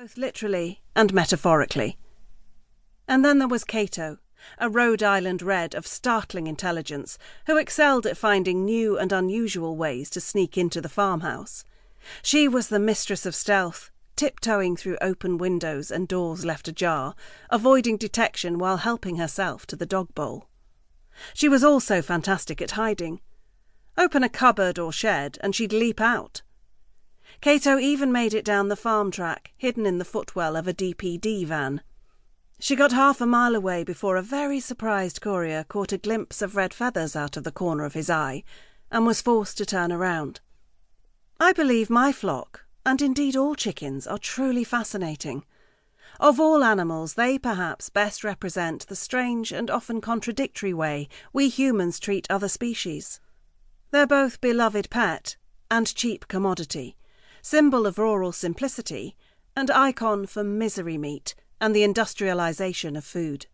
both literally and metaphorically. And then there was Cato, a Rhode Island red of startling intelligence, who excelled at finding new and unusual ways to sneak into the farmhouse. She was the mistress of stealth, tiptoeing through open windows and doors left ajar, avoiding detection while helping herself to the dog bowl. She was also fantastic at hiding. Open a cupboard or shed and she'd leap out. Cato even made it down the farm track, hidden in the footwell of a DPD van. She got half a mile away before a very surprised courier caught a glimpse of red feathers out of the corner of his eye and was forced to turn around. I believe my flock, and indeed all chickens, are truly fascinating. Of all animals, they perhaps best represent the strange and often contradictory way we humans treat other species. They're both beloved pet and cheap commodity, symbol of rural simplicity, and icon for misery meat and the industrialization of food.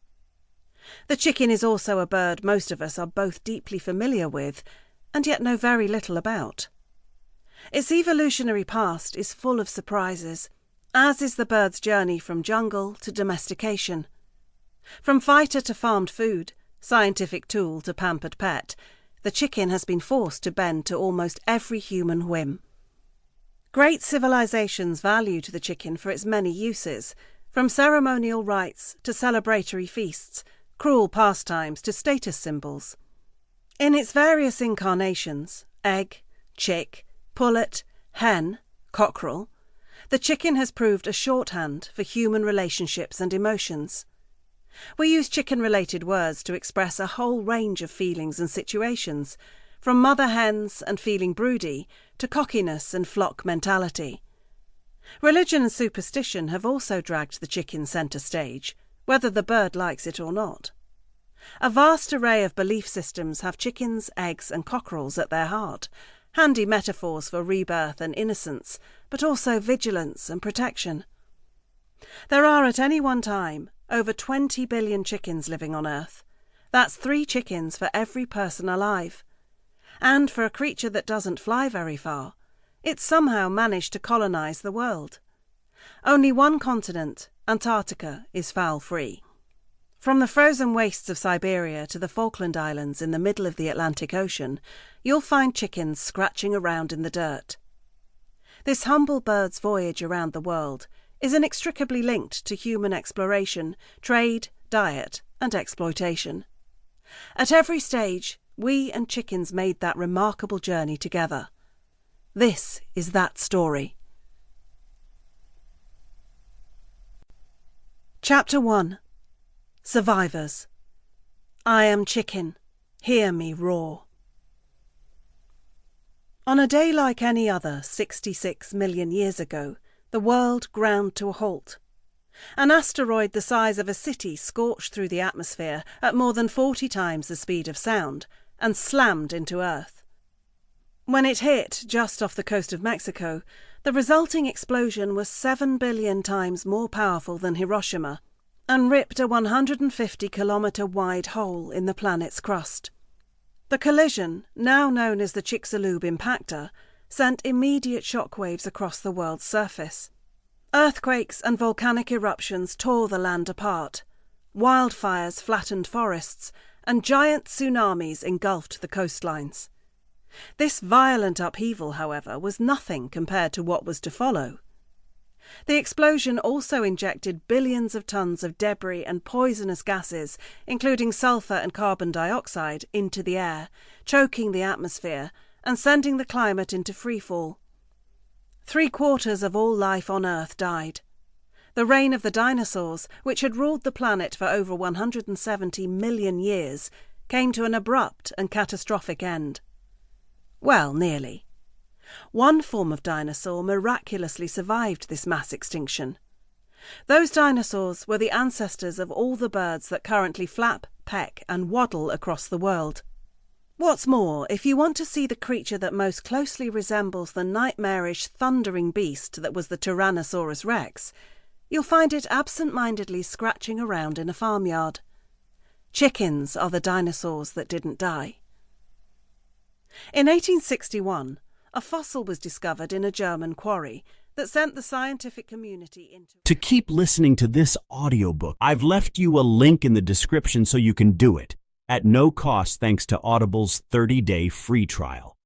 The chicken is also a bird most of us are both deeply familiar with, and yet know very little about. Its evolutionary past is full of surprises, as is the bird's journey from jungle to domestication. From fighter to farmed food, scientific tool to pampered pet, the chicken has been forced to bend to almost every human whim. Great civilizations valued the chicken for its many uses, from ceremonial rites to celebratory feasts, cruel pastimes to status symbols. In its various incarnations, egg, chick, pullet, hen, cockerel, the chicken has proved a shorthand for human relationships and emotions. We use chicken-related words to express a whole range of feelings and situations, from mother hens and feeling broody to cockiness and flock mentality. Religion and superstition have also dragged the chicken centre stage, whether the bird likes it or not. A vast array of belief systems have chickens, eggs and cockerels at their heart, handy metaphors for rebirth and innocence, but also vigilance and protection. There are at any one time over 20 billion chickens living on Earth. That's 3 chickens for every person alive. And for a creature that doesn't fly very far, it's somehow managed to colonise the world. Only one continent, Antarctica, is fowl-free. From the frozen wastes of Siberia to the Falkland Islands in the middle of the Atlantic Ocean, you'll find chickens scratching around in the dirt. This humble bird's voyage around the world is inextricably linked to human exploration, trade, diet, and exploitation. At every stage, we and chickens made that remarkable journey together. This is that story. Chapter 1. Survivors. I am chicken. Hear me roar. On a day like any other 66 million years ago, the world ground to a halt. An asteroid the size of a city scorched through the atmosphere at more than 40 times the speed of sound and slammed into Earth. When it hit just off the coast of Mexico, the resulting explosion was 7 billion times more powerful than Hiroshima and ripped a 150-kilometre-wide hole in the planet's crust. The collision, now known as the Chicxulub impactor, sent immediate shockwaves across the world's surface. Earthquakes and volcanic eruptions tore the land apart. Wildfires flattened forests, and giant tsunamis engulfed the coastlines. This violent upheaval, however, was nothing compared to what was to follow. The explosion also injected billions of tons of debris and poisonous gases, including sulfur and carbon dioxide, into the air, choking the atmosphere and sending the climate into freefall. 3/4 of all life on Earth died. The reign of the dinosaurs, which had ruled the planet for over 170 million years, came to an abrupt and catastrophic end. Well, nearly. One form of dinosaur miraculously survived this mass extinction. Those dinosaurs were the ancestors of all the birds that currently flap, peck, and waddle across the world. What's more, if you want to see the creature that most closely resembles the nightmarish, thundering beast that was the Tyrannosaurus rex, you'll find it absent-mindedly scratching around in a farmyard. Chickens are the dinosaurs that didn't die. In 1861, a fossil was discovered in a German quarry, that sent the scientific community into... To keep listening to this audiobook, I've left you a link in the description so you can do it, at no cost thanks to Audible's 30-day free trial.